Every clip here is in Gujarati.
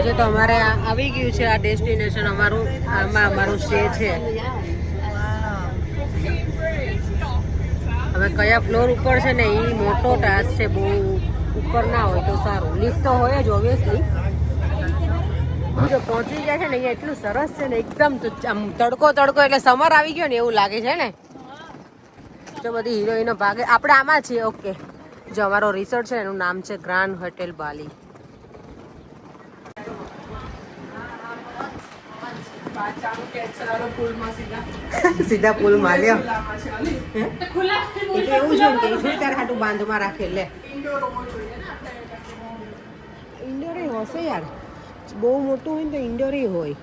આજે તો અમારે આવી ગયું છે આ ડેસ્ટિનેશન અમારું, આમાં અમારું સ્ટે છે. હવે કયા ફ્લોર ઉપર છે ને એ મોટો ટાસ્ક છે, બહુ ઉપર ના હોય તો સારું. લિફ્ટ તો હોય જ ઓબ્વિયસલી. જો પહોંચી ગયા છે ને અહીંયા એટલું સરસ છે ને, એકદમ તડકો એટલે સમર આવી ગયો ને એવું લાગે છે ને. તો બધી હિરોઈનો ભાગે આપણે આમાં છીએ. ઓકે, જો અમારો રિસોર્ટ છે એનું નામ છે ગ્રાન્ડ હોટેલ બાલી. સીધા પુલ માં લ્યો. એટલે એવું છે કે તાર ખાટું બાંધમાં રાખે. લે ઇન્ડોર હશે યાર, બહુ મોટું હોય ને તો ઇન્ડોર હોય.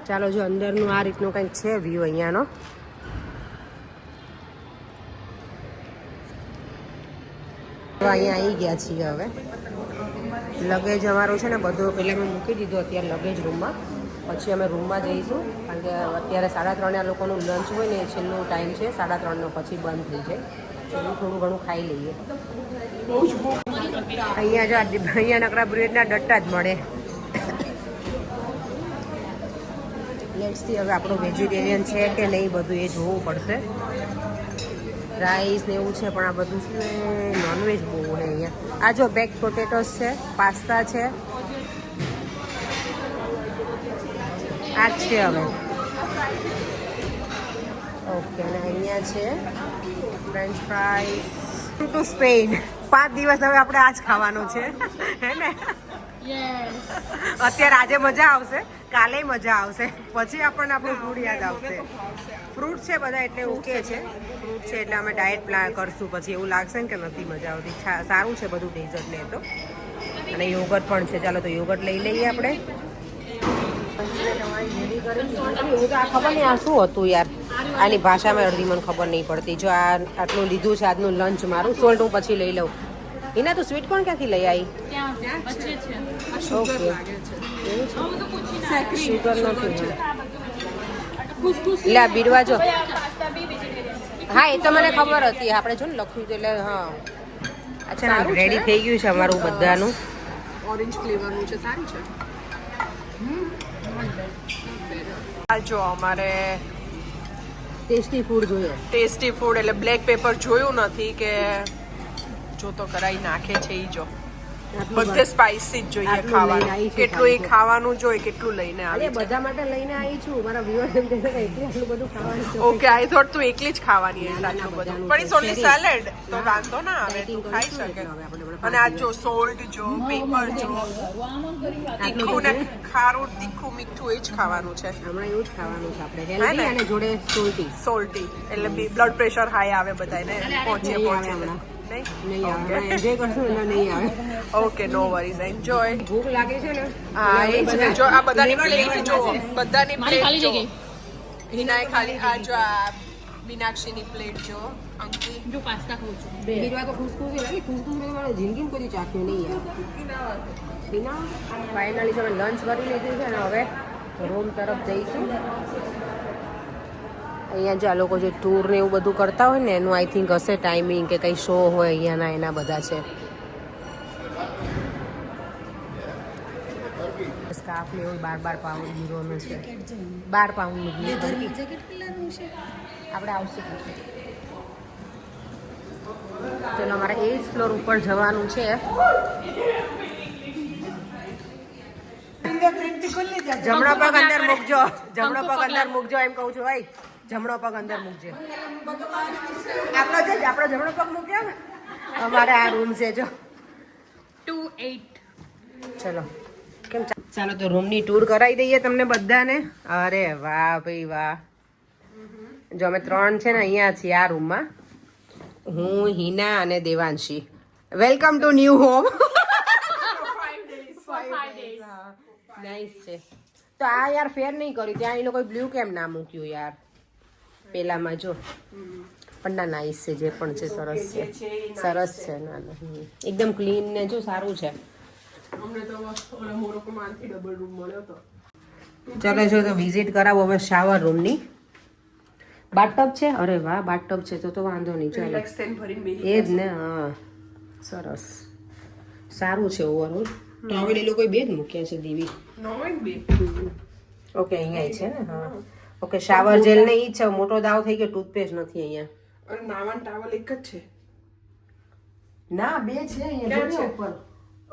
ચાલો, જો અંદરનું આ રીતનું કંઈક છે વ્યૂ અહીંયાનો. અહીંયા આવી ગયા છીએ. હવે લગેજ અમારું છે ને બધું પહેલાં મેં મૂકી દીધું અત્યારે લગેજ રૂમમાં. પછી અમે રૂમમાં જઈશું, કારણ કે અત્યારે 3:30 આ લોકોનું લંચ હોય ને, છેલ્લો ટાઈમ છે 3:30નો, પછી બંધ થઈ જાય. એટલે થોડું ઘણું ખાઈ લઈએ. અહીંયા જો અહીંયા નકરા બ્રેડના ડટ્ટા જ મળે. લેટ્સ સી હવે આપણું વેજીટેરિયન છે કે નહીં, બધું એ જોવું પડશે. રાઈસ ને એવું છે, પણ આ બધું છે ને નોનવેજ બહુ હોય અહીંયા. આ જો બેક પોટેટોસ છે, પાસ્તા છે, આ જ છે હવે. ઓકે, અને અહીંયા છે ફ્રેન્ચ ફ્રાઈસ. ટુ સ્પેન 5 દિવસ હવે આપણે આ જ ખાવાનું છે, હે ને? અત્યારે આજે મજા આવશે, કાલે મજા આવશે, પછી આપણને આપણું ફૂડ યાદ આવશે. ફ્રૂટ છે બધા એટલે ઓકે છે, ફ્રૂટ છે એટલે અમે ડાયટ પ્લાન કરશું. પછી એવું લાગશે ને કે નથી મજા આવતી. સારું છે બધું ડેઝર્ટ ને તો. અને યોગર્ટ પણ છે. ચાલો તો યોગર્ટ લઈ લઈએ આપણે. ખબર નહીં આ શું હતું યાર, આની ભાષામાં અડધી મને ખબર નહીં પડતી. જો આ આટલું લીધું છે આજનું લંચ મારું. સોલ્ટ હું પછી લઈ લઉં. એના તો સ્વીટ કોર્ન ક્યાંથી લઈ આવી? ઓકે, શુગર નથી. લે બીડવા જો. હા, એ તો મને ખબર હતી. આપણે જો ને લખ્યું એટલે હા. અચ્છા, રેડી થઈ ગયું છે અમારું બધાનું. ઓરેન્જ ફ્લેવરનું છે, સારું છે. આ જો અમારે ટેસ્ટી ફૂડ જોઈએ. ટેસ્ટી ફૂડ એટલે બ્લેક પેપર જોયું નથી કે જો તો કરાઈ નાખે છે. ઈ જો બધે સ્પાઇસી જ જોઈએ ખાવાનું. કેટલું એ ખાવાનું જોઈએ, કેટલું લઈને આવી. બધા માટે લઈને આવી છું. મારા વ્યુઅર્સ એમ કહે છે કે એટલું બધું ખાવાનું છે. ઓકે, આઈ થોટ તું એકલી જ ખાવાની હશે આટલું બધું. પણ ઇટ્સ ઓન્લી સેલેડ, તો વાંધો ના આવે, તું ખાઈ શકે. અને આ જો સોલ્ટ જો, પેપર જો, તીખું ને ખારું, તીખું મીઠું એ જ ખાવાનું છે. હમણાં એવું જ ખાવાનું છે આપણે, હેલ્ધી અને જોડે સોલ્ટી એટલે બ્લડ પ્રેશર હાઈ આવે બધાને. પહોંચે ઓકે, નો વરીઝ, એન્જોય. ભૂખ લાગે છે ને? હા, એ જ ને. જો આ બધાની પ્લેટ જો, બધાની પ્લેટ જો. હિનાએ ખાલી આ જો આ મીનાક્ષીની પ્લેટ જો. અંકી જો પાસ્તા ખાઉં છું. બીજવા તો ખુશખુશી લાગી. ખુશખુશી મારે જિંદગીમાં કોઈ ચાખ્યું નહીં યાર. બિના ફાઇનલી જો લંચ કરી લીધું છે ને, હવે રૂમ તરફ જઈશું. અહીંયા જે આ લોકો જે ટૂર ને એવું બધું કરતા હોય ને, એનું આઈ થિંક હશે ટાઈમિંગ કે કંઈ શો હોય અહીંયાના, એના બધા છે. સ્કાર્ફ ને એવું 12 પાઉન્ડ યુરોનું છે. 12 પાઉન્ડનું આપણે આવશે. ચલો, અમારે 8th ફ્લોર ઉપર જવાનું છે. જમણો પગ અંદર મૂકજો, જમણો પગ અંદર મૂકજો, એમ કહું છું. ભાઈ, જમણો પગ અંદર મૂકજો. આપણો જમણો પગ મૂક્યો ને. અમારે આ રૂમ છે જો 2-8. ચલો, કેમ? ચાલો તો રૂમની ટૂર કરાવી દઈએ તમને બધાને. અરે વાહ ભાઈ વાહ. જો અમે 3 છે ને અહીંયા છીએ આ રૂમમાં. હું, હિના અને Devanshi. Welcome to new home. Nice છે. તો આ યાર ફેર નહીં કર્યું. ત્યાં એ લોકો બ્લુ કેમ ના મૂક્યું યાર પેલામાં? જો પણ ના, નાઈસ છે જે પણ છે. સરસ છે, સરસ છે. ના ના, એકદમ ક્લીન ને જો સારું છે. ચાલો જો તો વિઝિટ કરાવો હવે શાવર રૂમની. બાથટબ છે? અરે વાહ, બાથટબ છે તો વાંધો નહીં. ચાલો, એ જ ને. હા, સરસ, સારું છે ઓવરઓલ. ટોવેલ એ લોકોએ બે જ મૂક્યા છે દેવી. નોવેન બી ઓકે અહીંયા છે ને હા. ઓકે શાવર જેલ ને ઈ જ છે. મોટો દાવ થઈ ગયો. ટૂથપેસ્ટ નથી અહીંયા. અને નાવાન ટાવલ એક જ છે. ના બે છે અહીંયા જો ઉપર.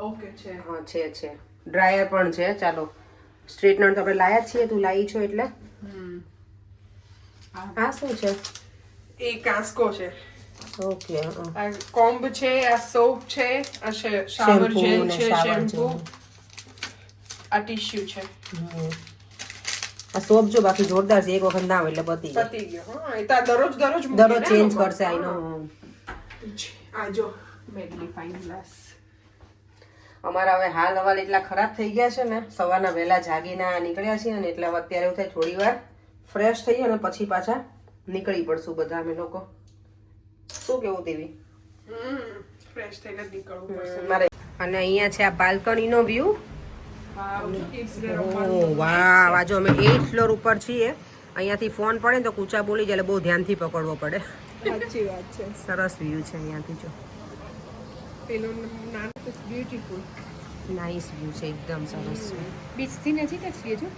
ઓકે છે. હા છે. ડ્રાયર પણ છે. ચાલો સ્ટ્રેટનર તો આપણે લાયા જ છીએ. તું લાવી છો એટલે. આ શું છે? એ કાસ્કો છે. ઓકે આ કોમ્બ છે, આ સોપ છે, આ શાવર જેલ છે, શેમ્પુ, આ ટીશ્યુ છે. આ સોપ જો બાકી જોરદાર છે. એક વખત ના આવે એટલે પતી જાય. પતી ગયો. હા એ તો દરરોજ દરરોજ ચેન્જ કરશે. આઈ નો. આ જો મેગ્નીફાઈંગ ગ્લાસ. અમારા હવે હાલ એટલા ખરાબ થઈ ગયા છે ને. સવારના વહેલા જાગીને નીકળ્યા છીએ ને એટલે હવે અત્યારે એવું થાય થોડી વાર ફ્રેશ થઈ અને પછી પાછા નીકળી પડશું બધા અમે લોકો. શું કેવું દેવી? ફ્રેશ થઈને નીકળવું પડશે. મારે અને અહીંયા છે આ બાલ્કનીનો વ્યૂ. વાહ વાજો અમે 8th ફ્લોર ઉપર છીએ. અહીંયાથી ફોન પડે ને તો કૂચા બોલી જાય એટલે બહુ ધ્યાનથી પકડવો પડે. સાચી વાત છે. સરસ વ્યૂ છે અહીંયાથી જો. પેલો નાનો બ્યુટીફુલ નાઇસ વ્યૂ છે એકદમ સરસ છે. બીચ થી નજીક જ છીએ જો.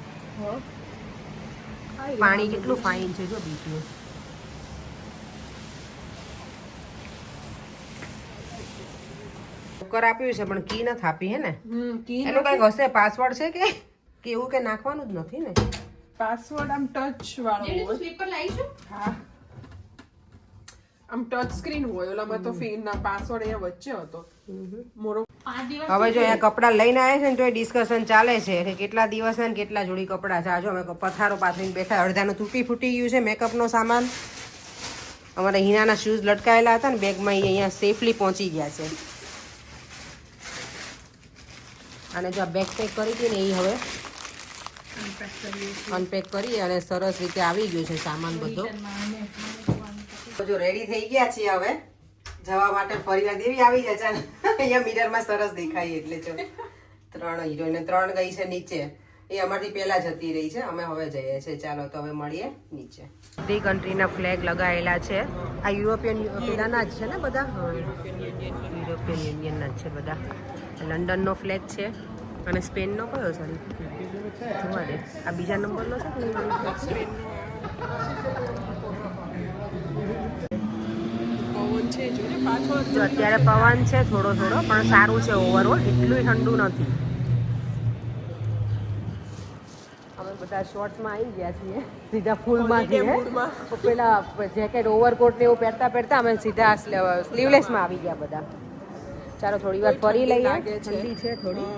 પાણી કેટલું ફાઇન છે જો બીચનું. કુકર આપ્યું છે પણ કી નથી આપી હે ને. એનું કઈક હશે પાસવર્ડ છે કે એવું કે નાખવાનું જ નથી ને. પાસવર્ડ આમ ટચ વાળો હોય. પેપર લાવીશું. હા આમ ટચ સ્ક્રીન હોય. ઓલામાં તો ફીના પાસવર્ડ અહીંયા વચ્ચે હતો. મોરો 5 દિવસ હવે જો અહીંયા કપડાં લઈને આવ્યા છે ને તો એ ડિસ્કશન ચાલે છે કે કેટલા દિવસ ને કેટલા જોડી કપડાં છે. આજો અમે પથારો પાથરીને બેઠા. અડધાનું તૂટી ફૂટી ગયું છે મેકઅપનો સામાન. અમારા હિનાના શૂઝ લટકાયેલા હતા ને બેગમાં અહીંયા સેફલી પહોંચી ગયા છે. અને જો બેગ પેક કરી હતી ને એ હવે અનપેક કરી અને સરસ રીતે આવી ગયું છે સામાન બધો. જો રેડી થઈ ગયા છીએ હવે જવા માટે. ફરીવાર દેવી આવી જાય. ચાલ અહીંયા મિરરમાં સરસ દેખાય એટલે જો 3 હિરોઈન 3 ગઈ છે નીચે. એ અમારથી પહેલા જતી રહી છે. અમે હવે જઈએ છીએ. ચાલો તો હવે મળીએ નીચે. બધી કન્ટ્રીના ફ્લેગ લગાવેલા છે. આ યુરોપિયન પેલાના જ છે ને બધા. યુરોપિયન યુનિયનના જ છે બધા. લંડનનો ફ્લેગ છે અને સ્પેનનો કયો સોરી જોવા દે. આ બીજા નંબરનો છે કે પવન છે જો ને પાછો. જો અત્યારે પવન છે થોડો પણ સારું છે ઓવરઓલ. એટલું ઠંડુ નથી. અમે બધા શોર્ટ્સમાં આવી ગયા છીએ સીધા ફૂલમાંથી. પેલા જેકેટ ઓવરકોટ ને એવું પહેરતા અમે સીધા સ્લીવલેસમાં આવી ગયા બધા. ચાલો થોડી વાર ફરી લઈએ. ઠંડી છે થોડી.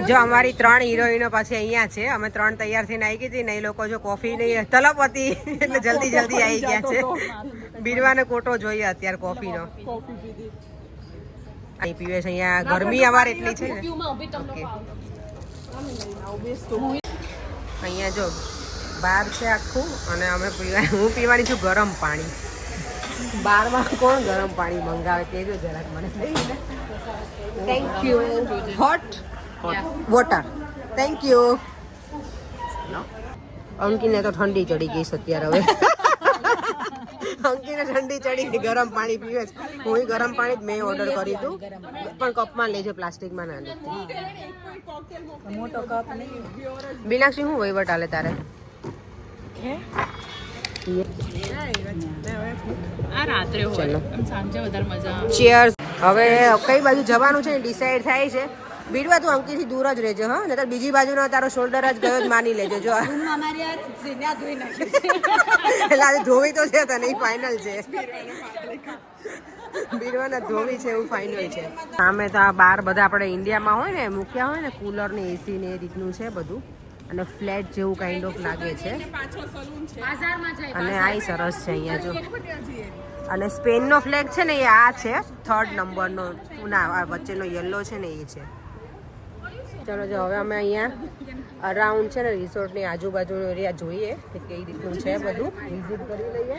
જો અમારી 3 હિરોઈનો પાછી અહીંયા છે. અમે 3 તૈયાર થઈને આવી ગઈ હતી ને. એ લોકો જો કોફી નહીં તલબ હતી એટલે જલ્દી આવી ગયા છે. બીરવાને કોટો જોઈએ અત્યારે કોફીનો. અહીં પીવે છે. અહીંયા ગરમી અમારે એટલી છે ને. અહીંયા જો બાર છે આખું અને અમે હું પીવાની છું ગરમ પાણી. બારમાં કોણ ગરમ પાણી મંગાવે તે જો જરાક મને. Thank you. Hot water. Thank you. અંકીને તો ઠંડી ચડી ગઈ છે અત્યારે હવે. અંકીને ઠંડી ચડી ગઈ. ગરમ પાણી પીવે છે. હું ગરમ પાણી જ મેં ઓર્ડર કર્યું હતું પણ કપમાં લેજો પ્લાસ્ટિકમાં ના લેતી. મોટો કપ નહીં. બીનાક્ષી શું વહીવટ હાલે તારે? આ રાત્રે હોય સાંજે વધારે મજા આવે. ચીયર્સ. હવે કઈ બાજુ જવાનું છે ડિસાઈડ થાય છે. બીડવા તું અંકીથી દૂર જ રહેજો હા. નહીતર બીજી બાજુનો તારો શોલ્ડર જ ગયો જ માની લેજો. જો એટલે આજે ધોવી તો છે તને ફાઇનલ છે. બીરવાના ધોવી છે એવું ફાઇનલ છે. સામે તો આ બાર બધા આપણે ઇન્ડિયામાં હોય ને મૂક્યા હોય ને કુલર ને એસી ને એ રીતનું છે બધું. અને ફ્લેટ જેવું કાઇન્ડ ઓફ લાગે છે. અને આ સરસ છે અહીંયા જો. અને સ્પેનનો ફ્લેગ છે ને એ આ છે 3rd નંબરનો. ના આ વચ્ચેનો યલો છે ને એ છે. ચાલો જો હવે અમે અહીંયા અરાઉન્ડ છે ને રિસોર્ટની આજુબાજુનો એરિયા જોઈએ કે કઈ રીતનું છે બધું. વિઝિટ કરી લઈએ.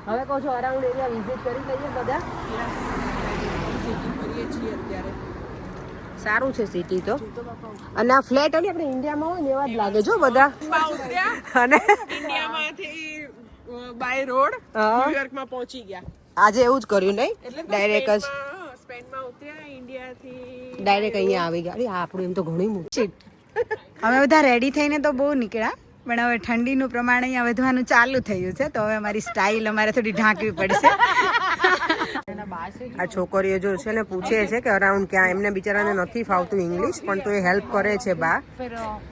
હવે કહો છો અરાઉન્ડ એરિયા વિઝિટ કરી લઈએ બધા. સારું છે સિટી તો. અને આ ફ્લેટ અને આપણે ઇન્ડિયામાં હોય ને એવા જ લાગે જો બધા. અને ઇન્ડિયામાંથી બાય રોડ ન્યુયોર્કમાં પહોંચી ગયા. આજે એવું જ કર્યું નહીં ડાયરેક્ટ જ સ્પેનમાં ઉતર્યા ઇન્ડિયાથી ડાયરેક્ટ અહીંયા આવી ગયા. અરે આપણું એમ તો ઘણું મોટું. અમે બધા રેડી થઈને તો બહુ નીકળ્યા, પણ હવે ઠંડીનું પ્રમાણ અહીંયા વધવાનું ચાલુ થયું છે, તો હવે અમારી સ્ટાઇલ અમારે થોડી ઢાંકવી પડશે. આ છોકરીઓ જો છે ને પૂછે છે કે અરાઉન્ડ ક્યાં, એમને બિચારાને નથી ફાવતું ઇંગ્લિશ, પણ તો એ હેલ્પ કરે છે બા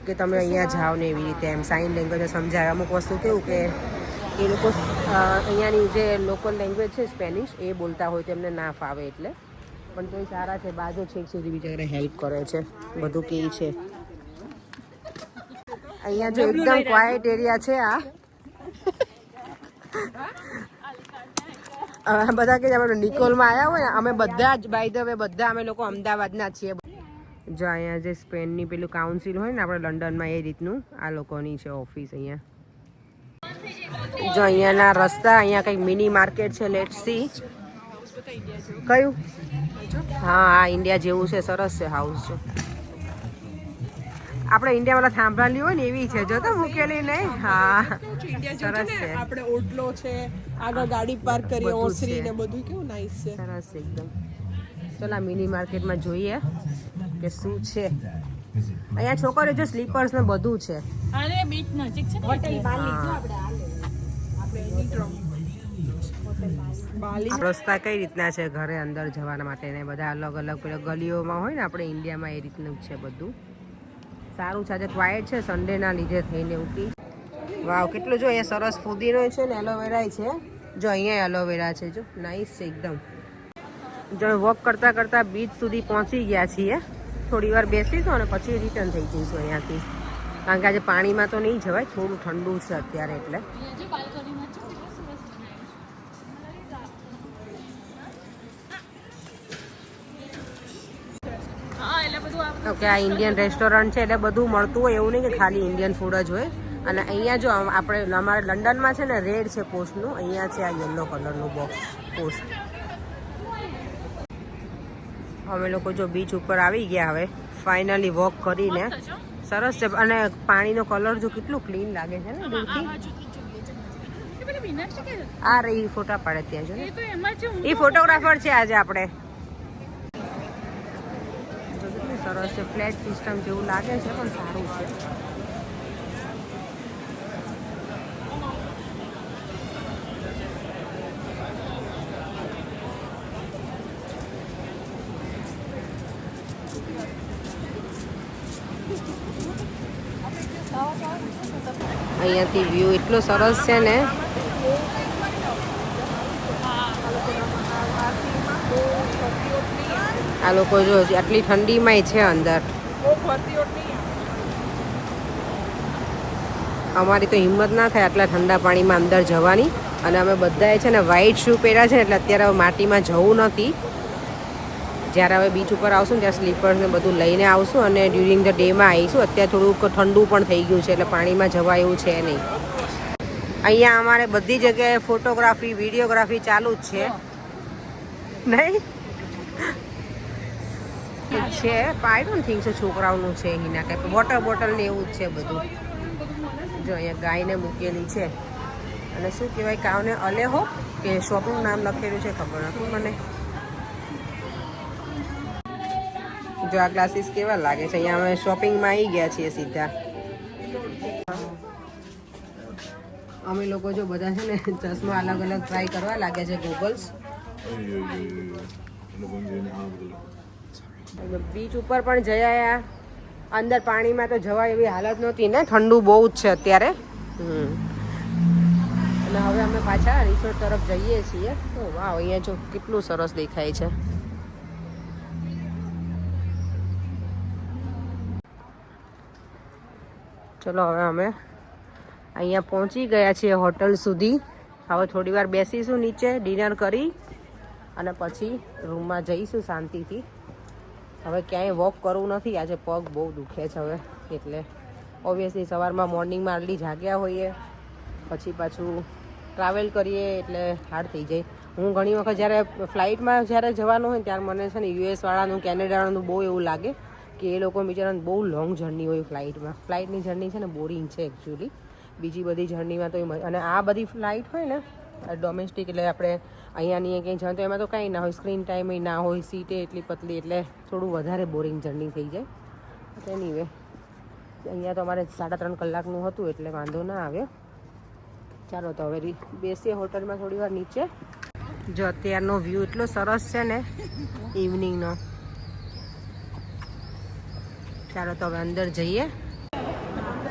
કે તમે અહીંયા જાઓ ને એવી રીતે એમ સાઇન લેંગ્વેજ સમજાવે. અમુક વસ્તુ કેવું કે એ લોકો અહીંયાની જે લોકલ લેંગ્વેજ છે સ્પેનિશ એ બોલતા હોય તો એમને ના ફાવે, એટલે પણ તો એ સારા છે. બાજુ છેક સુધી બિચારા હેલ્પ કરે છે, બધું કહે છે. અહીંયા જો એકદમ ક્વાઇટ એરિયા છે. આ બધા કે આપણે નિકોલમાં આવ્યા હોય ને, અમે બધા જ બાય ધ વે બધા અમે લોકો અમદાવાદના છીએ. જો અહીંયા જે સ્પેનની પેલું કાઉન્સિલ હોય ને આપણે લંડનમાં, એ રીતનું આ લોકોની છે ઓફિસ અહીંયા. જો અહીંયાના રસ્તા, અહીંયા કંઈક મિની માર્કેટ છે. લેટ્સ સી કયું. હા આ ઇન્ડિયા જેવું છે, સરસ છે હાઉસ. જો આપણે ઇન્ડિયાવાળા થાંભલાલી હોય ને એવી છે, જો તો મૂકેલી નહીં. હા સરસ છે. આપણે ઓટલો છે, આગળ ગાડી પાર્ક કરી, ઓસરી ને બધું કેવું નાઈસ છે. સરસ છે એકદમ. ચલો આ મિની માર્કેટમાં જોઈએ કે શું છે. અહીંયા છોકરીઓ જો સ્લીપર્સ ને બધું છે. અને બીચ નજીક છે હોટેલ બાલી. રસ્તા કઈ રીતના છે ઘરે અંદર જવાના માટે ને બધા અલગ અલગ પેલા ગલીઓમાં હોય ને આપણે ઇન્ડિયામાં, એ રીતનું છે બધું. સારું છે, આજે ક્વાઇટ છે સન્ડેના લીધે થઈને ઉઠી. વાવ કેટલું જો અહીંયા સરસ ફુદીનો છે ને એલોવેરા છે. જો અહીંયા એલોવેરા છે, જો નાઈસ છે એકદમ. જો વોક કરતાં કરતાં બીચ સુધી પહોંચી ગયા છીએ. થોડી વાર બેસીશું અને પછી રિટર્ન થઈ જઈશું અહીંયાથી, કારણ કે આજે પાણીમાં તો નહીં જવાય, થોડું ઠંડુ છે અત્યારે એટલે. ઓકે આ ઇન્ડિયન રેસ્ટોરન્ટ છે એટલે બધું મળતું હોય એવું નહીં કે ખાલી ઇન્ડિયન ફૂડ જ હોય. અને અહીંયા જો આપણે અમારે લંડનમાં છે ને રેડ છે પોસ્ટનું, અહીંયા છે આ યલો કલરનું બોક્સ પોસ્ટ. અમે લોકો જો બીચ ઉપર આવી ગયા હવે ફાઇનલી વોક કરીને. સરસ છે અને પાણીનો કલર જો કેટલું ક્લીન લાગે છે ને દૂરથી. આ રહી ફોટા પાડે ત્યાં જો, એ ફોટોગ્રાફર છે આજે આપણે. સરસ છે, ફ્લેટ સિસ્ટમ જેવું લાગે છે પણ સારું છે. અહીંયાથી વ્યૂ એટલો સરસ છે ને. આ લોકો જો આટલી ઠંડીમાંય છે અંદર. અમારી તો હિંમત ના થાય આટલા ઠંડા પાણીમાં અંદર જવાની. અને અમે બધાએ છે ને વ્હાઈટ શૂ પહેર્યા છે ને, એટલે અત્યારે હવે માટીમાં જવું નથી. જ્યારે હવે બીચ ઉપર આવશું ને ત્યાં સ્લીપર્સ ને બધું લઈને આવશું અને ડ્યુરિંગ ધ ડેમાં આવીશું. અત્યારે થોડુંક ઠંડુ પણ થઈ ગયું છે એટલે પાણીમાં જવા એવું છે નહીં. અહીંયા અમારે બધી જગ્યાએ ફોટોગ્રાફી વિડીયોગ્રાફી ચાલુ જ છે નહીં છે. આઈ ડોન્ટ થિંક સો છોકરાઓનું છે અહીંના કંઈ વોટર બોટલ ને એવું જ છે બધું. જો અહીંયા ગાયને મૂકેલી છે અને શું કહેવાય કાવને અલેહો કે શોપનું નામ લખેલું છે ખબર નથી મને. જો આ ગ્લાસીસ કેવા લાગે છે. અહીંયા અમે શોપિંગમાં આવી ગયા છીએ સીધા. અમે લોકો જો બધા છે ને ચશ્મા અલગ અલગ ટ્રાય કરવા લાગ્યા છે, ગોગલ્સ. બીચ ઉપર પણ જઈ આવ્યા. અંદર પાણીમાં તો જવાય એવી હાલત નહોતી ને, ઠંડુ બહુ જ છે અત્યારે. અને હવે અમે પાછા રિસોર્ટ તરફ જઈએ છીએ. ઓ વાવ, અહીંયા જો કેટલું સરસ દેખાય છે. ચલો હવે અમે અહીંયા પહોંચી ગયા છીએ હોટલ સુધી. હવે થોડી વાર બેસીશું નીચે ડિનર કરી અને પછી રૂમમાં જઈશું શાંતિથી. હવે ક્યાંય વોક કરવું નથી, આજે પગ બહુ દુખે છે હવે. એટલે ઓબ્વિયસલી સવારમાં મોર્નિંગમાં આટલી જાગ્યા હોઈએ પછી પાછું ટ્રાવેલ કરીએ એટલે હાર્ડ થઈ જાય. હું ઘણી વખત જ્યારે ફ્લાઇટમાં જ્યારે જવાનું હોય ત્યારે મને છે ને યુએસવાળાનું કેનેડાવાળાનું બહુ એવું લાગે કે એ લોકો બિચારાને બહુ લોંગ જર્ની હોય ફ્લાઇટમાં. ફ્લાઇટની જર્ની છે ને બોરિંગ છે એકચ્યુઅલી. બીજી બધી જર્નીમાં તો અને આ બધી ફ્લાઇટ હોય ને ડોમેસ્ટિક એટલે આપણે અહીંયાની ક્યાંય જાણ તો એમાં તો કાંઈ ના હોય, સ્ક્રીન ટાઈમ ના હોય, સીટે એટલી પતલી, એટલે થોડું વધારે બોરિંગ જર્ની થઈ જાય. એનીવે અહીંયા તો અમારે 3.5 કલાકનું હતું એટલે વાંધો ના આવ્યો. ચાલો તો હવે બેસીએ હોટલમાં થોડી વાર નીચે. જો અત્યારનો વ્યૂ એટલો સરસ છે ને ઇવનિંગનો. ચાલો તો હવે અંદર જઈએ.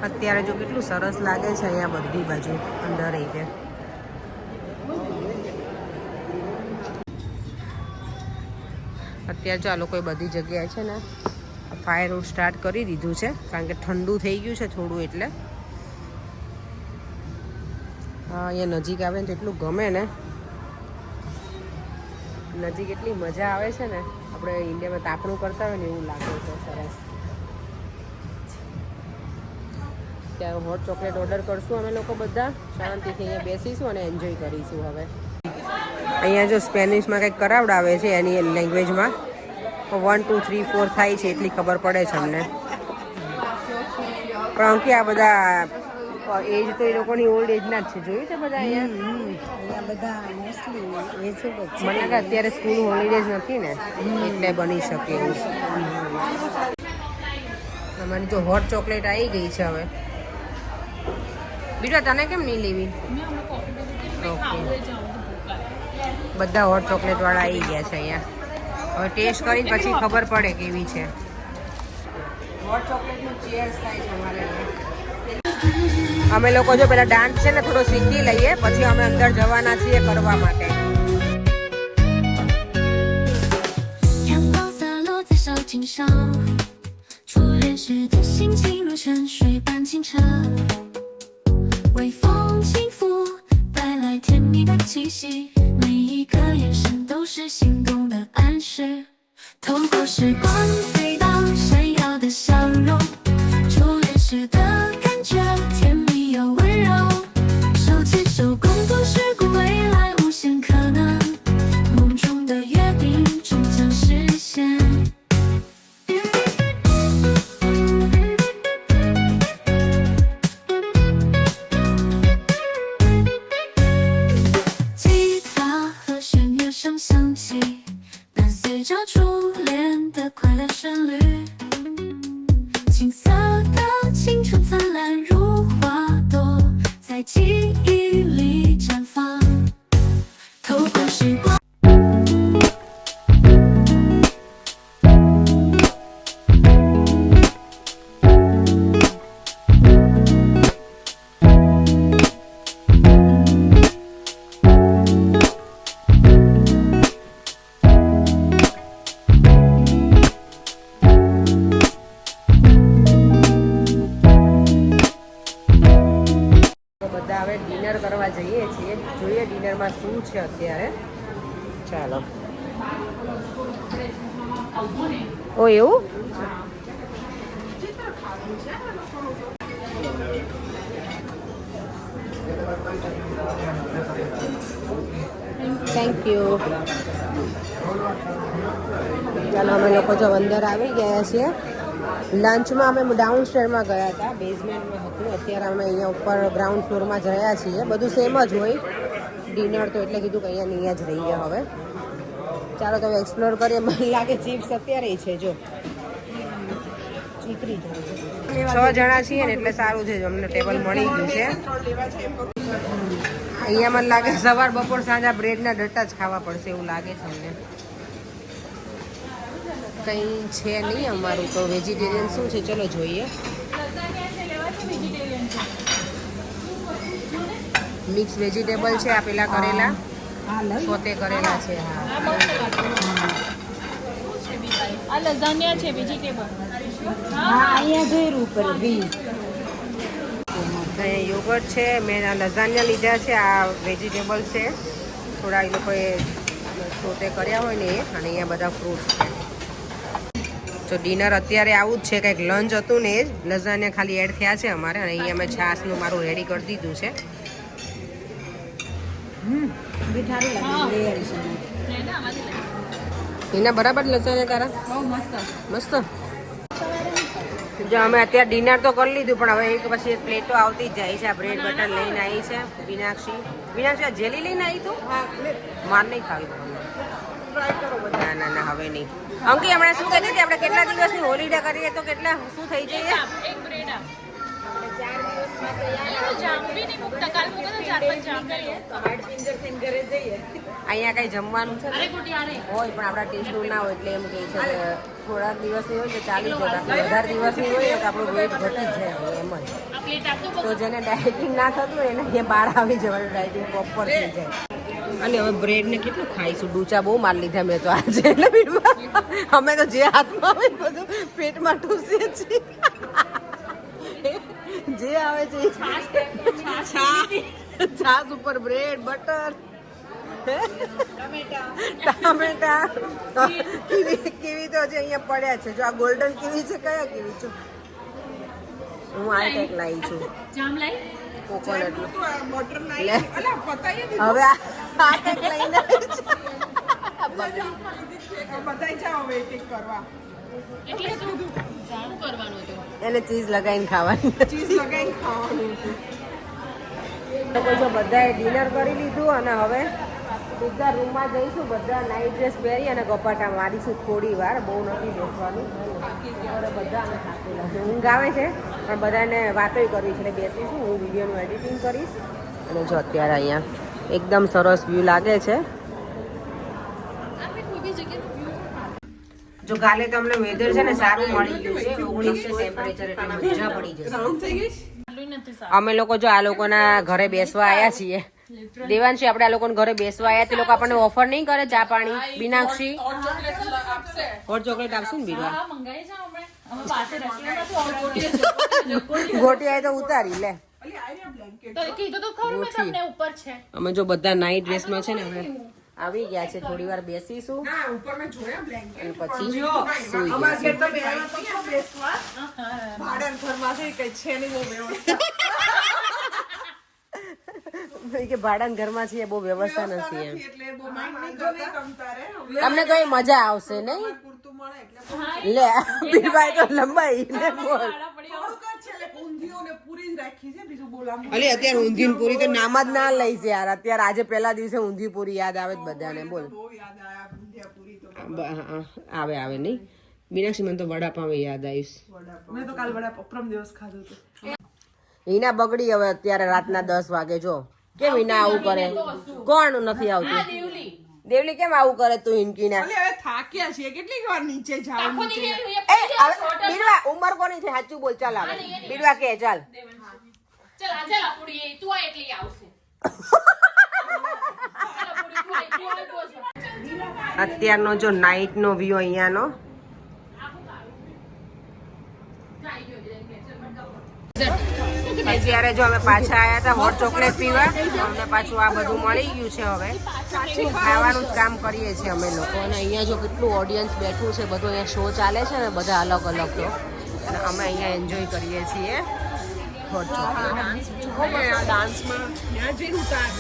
અત્યારે જો કેટલું સરસ લાગે છે અહીંયા બધી બાજુ અંદર એ છે. અત્યારે જો આ લોકોએ બધી જગ્યાએ છે ને ફાયર વુડ સ્ટાર્ટ કરી દીધું છે, કારણ કે ઠંડુ થઈ ગયું છે થોડું એટલે. હા, અહીંયા નજીક આવે ને તો એટલું ગમે ને, નજીક એટલી મજા આવે છે ને, આપણે ઇન્ડિયામાં તાપણું કરતા હોય ને એવું લાગે છે. સરસ. ત્યાં હોટ ચોકલેટ ઓર્ડર કરશું અમે લોકો બધા, શાંતિથી અહીંયા બેસીશું અને એન્જોય કરીશું. હવે અહીંયા જો સ્પેનિશમાં કંઈક કરાવડાવે છે એની લેંગ્વેજમાં, 1 2 3 4 થાય છે એટલી ખબર પડે છે અમને. પણ કે આ બધા એજ તો એ લોકોની ઓલ્ડ એજના જ છે. જોયું છે બધા અહીંયા બધા મોસ્ટલી એ છે. મને લાગે અત્યારે સ્કૂલ હોલિડેઝ નથી ને એટલે બની શકે એવું. અમારી જો હોટ ચોકલેટ આવી ગઈ છે હવે. બીજા તને કેમ નહીં લેવી? ઓકે, બધા હોટ ચોકલેટ વાળા આવી ગયા છે અહીંયા. હવે ટેસ્ટ કરીને પછી ખબર પડે કેવી છે. હોટ ચોકલેટનું ચેર્સ થાય છે અમારે. અમે લોકો જો પેલા ડાન્સ છે ને થોડો શીખી લઈએ, પછી અમે અંદર જવાના છીએ કરવા માટે. ડિનર કરવા જઈએ છીએ, જોઈએ ડિનરમાં શું છે અત્યારે. ચાલો. ઓ એવું? Thank you. ચાલો અમે લોકો જો અંદર આવી ગયા છીએ. લંચમાં અમે ડાઉન સ્ટેરમાં ગયા હતા, બેઝમેન્ટમાં હતું. અત્યારે અમે અહીંયા ઉપર ગ્રાઉન્ડ ફ્લોરમાં જયા છીએ. બધું સેમ જ હોય ડિનર તો, એટલે કીધું કે અહીંયા જ રહીએ હવે. ચાલો તો હવે એક્સપ્લોર કરીએ. મને લાગે ચિપ્સ અત્યારે છે. જો ચીકરી 6 જણા છીએ ને એટલે સારું છે, અમને ટેબલ મળી ગયું છે. અહીંયા મને લાગે સવાર બપોર સાંજે બ્રેડના ડટ્ટા જ ખાવા પડશે એવું લાગે છે અમને. કંઈ છે નહીં અમારું તો. વેજીટેરિયન શું છે ચલો જોઈએ. મિક્સ વેજીટેબલ છે. આ પેલા કરેલા સોતે કરેલા છે. આ લઝાનિયા છે વેજીટેબલ. હા, અહીંયા જોયું ઉપર અહીંયા યોગર્ટ છે. મેં આ લઝાનિયા લીધા છે. આ વેજીટેબલ છે, થોડા એ લોકોએ સોતે કર્યા હોય ને એ. અને અહીંયા બધા ફ્રૂટ્સ છે. તો ડિનર અત્યારે આવું જ છે, કંઈક લંચ હતું ને એ જ. લઝાનિયા ખાલી એડ થયા છે અમારે. અને અહીંયા મેં છાશનું મારું રેડી કરી દીધું છે. એના બરાબર લઝાનિયા તારા? મસ્ત. જો અમે અત્યારે ડિનર તો કરી લીધું પણ હવે એક પછી એક પ્લેટો આવતી જ જાય છે. આ બ્રેડ બટર લઈને આવી છે મીનાક્ષી આ જેલી લઈને આવી તું માર નહીં ખાવી ના ના હવે નહીં. અંકી હમણાં શું કહેતી હતી આપણે કેટલા દિવસની હોલિડે કરીએ તો કેટલા શું થઈ જઈએ? એક બ્રેડ આપ. 4 દિવસમાં તૈયાર જામ બી નહીં મુકતા. કાલ મુકો તો 4-5 જામ કરીએ. હાર્ડ ફિંગર થઈને ઘરે જઈએ. અહીંયા કઈ જમવાનું છે અરે ગુટિયા નહીં હોય પણ આપણા ટેસ્ટનું ના હોય એટલે એમ કહે છે કે થોડાક દિવસની હોય તો ચાલી જાય. બાકી 18 દિવસની હોય તો આપણું વેઇટ ઘટી જ જાય એમ જ. આ પ્લેટ આપતો તો જેને ડાયટિંગ ના થતું હોય એને અહીંયા બહાર આવી જવાનું ડાયટિંગ પ્રોપર થઈ જાય. અને હવે બ્રેડ ને કેટલું ખાઈશું? ડૂચા બહુ માર લીધા મેં તો આજે એટલે અમે તો જે હાથમાં આવે બધું પેટમાં ઠૂસીએ છીએ. જે આવે છે છાશ ઉપર બ્રેડ બટર ટામેટા કીવી તો હજી અહીંયા પડ્યા છે. જો આ ગોલ્ડન કીવી છે. કયા કીવી છો? હું આ કંઈક લાવી છું જામ લઈ કોકોનટ. બટર લે. નાઈ પતાઈએ હવે આ કંઈક લઈને બધાય જાઓ વેઇટિંગ કરવા. એટલે શું જામ કરવાનું હતું. એને ચીઝ લગાવીને ખાવાની. ચીઝ લગાવીને ખાવાનું હતું. લોકો જો બધાએ ડિનર કરી લીધું અને હવે સીધા રૂમમાં જઈશું. બધા નાઇટ ડ્રેસ પહેરી અને ગપાટા મારીશું થોડી વાર. બહુ નથી બેસવાનું. હવે બધા અમે થાકેલા છે. ઊંઘ આવે છે પણ બધાને વાતો કરવી છે એટલે બેસીશું. હું વિડીયોનું એડિટિંગ કરીશ. અને જો અત્યારે અહીંયા એકદમ સરસ વ્યૂ લાગે છે. જો કાલે તો અમને વેધર છે ને સારું મળી ગયું છે. 19 ટેમ્પરેચર એટલે મજા પડી જશે. અમે લોકો જો આ લોકોના ઘરે બેસવા આવ્યા છીએ. દેવાંશી આપણે આ લોકોને ઘરે બેસવા આવ્યા. તે લોકો આપણને ઓફર નહીં કરે ચા પાણી? મીનાક્ષી હોટ ચોકલેટ આપશું ને બીજા હા મંગાઈ જાવ અમે પાસે રેસ્ટોરન્ટમાં ગોટી આવે તો ઉતારી લે. તો કીધું તો ખરું મેં તમને ઉપર છે. અમે જો બધા નાઇટ ડ્રેસમાં છે ને હવે આવી ગયા છે. થોડી વાર બેસીશું હા ઉપર મેં જોયા બ્લેન્કેટ અને પછી સુઈ અમાર જઈશું. ઘર તો બેસવા તો કેવો બેસવા ભાડે ઘરમાં છે કઈ છે નહીં બહુ વ્યવસ્થા કે ભાડાના ઘરમાં છીએ બહુ વ્યવસ્થા નથી એમ. એટલે બહુ માઇન્ડ નહીં કરતા તમ તારે તમને તો એ મજા આવશે નહીં? પૂરતું મળે એટલે લે બીરભાઈ તો લંબાઈ લે બોલ. થોડુંક જ છે એટલે ઊંધિયોને પૂરી જ રાખી છે બીજું બોલાવું અલે અત્યારે ઊંધિયું ને પૂરી તો નામ જ ના લઈશ યાર. અત્યારે આજે પહેલા દિવસે ઊંધિયું પૂરી યાદ આવે જ બધાને. બોલ બહુ યાદ આયા ઊંધિયા પૂરી તો આવે આવે નહીં. મીનાક્ષી મને તો વડાપાવ યાદ આવીશ. મેં તો કાલ વડા પ્રમ દિવસ ખાધું હતું હિના બગડી હવે અત્યારે રાતના 10 વાગે. જો કેમ હિના આવું કરે? કોણ નથી આવતું? દેવલી કેમ આવું કરે તું હિનકીના? અલે હવે થાક્યા છીએ કેટલીક વાર નીચે જાવ નીચે એ હવે બીરવા ઉંમર કોની છે? સાચું બોલ. ચાલ આવે બીરવા કે ચાલ. ચાલ આજે લાપુડી તું આ એટલી આવશે. અત્યારનો જો નાઇટ નો વ્યૂ અહીંયાનો. અત્યારે જો અમે પાછા આવ્યા હતા હોટ ચોકલેટ પીવા. અમને પાછું આ બધું મળી ગયું છે. હવે ખાવાનું જ કામ કરીએ છીએ અમે લોકો. અને અહીંયા જો કેટલું ઓડિયન્સ બેઠું છે. બધું અહીંયા શો ચાલે છે ને બધા અલગ અલગ તો. અને અમે અહીંયા એન્જોય કરીએ છીએ હોટ ચોકલેટ. ડાન્સમાં ત્યાં જઈને ઉતાર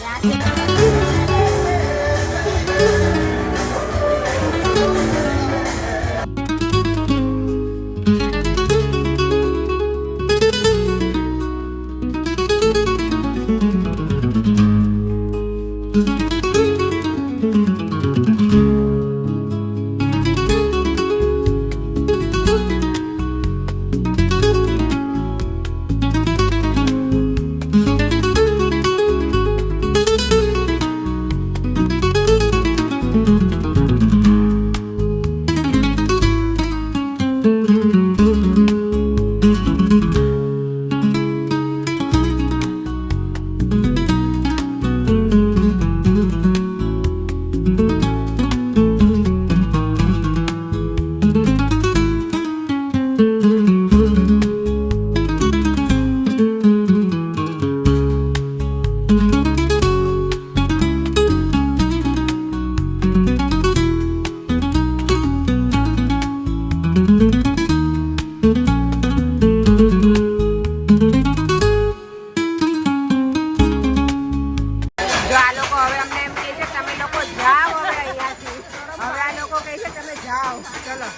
હવે આ લોકો કહે છે તમે જાઓ. ચલો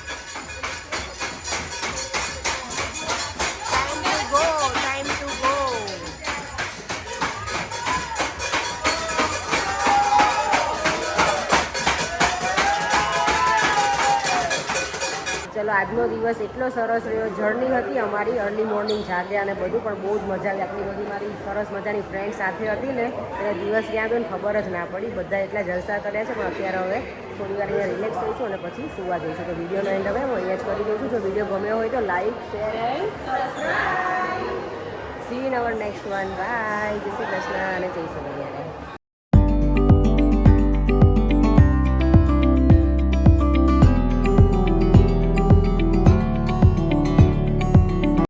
ચલો આજનો દિવસ એટલો સરસ રહ્યો. જર્ની હતી અમારી, અર્લી મોર્નિંગ જાગ્યા અને બધું, પણ બહુ જ મજા આવી. આટલી બધી મારી સરસ મજાની ફ્રેન્ડ સાથે હતી ને એટલે દિવસ ક્યાં ગયો ને ખબર જ ના પડી. બધા એટલા જલસા કર્યા છે. પણ અત્યારે હવે થોડી વાર અહીંયા રિલેક્સ થઈશું અને પછી સુવા જઈશું. તો વિડીયોનો એન્ડ હવે હું અહીંયા જ કરી દઉં છું. જો વિડીયો ગમ્યો હોય તો like, share and subscribe. See in our next one. Bye. જય શ્રી કૃષ્ણ અને જય સ્વામિનારાયણ.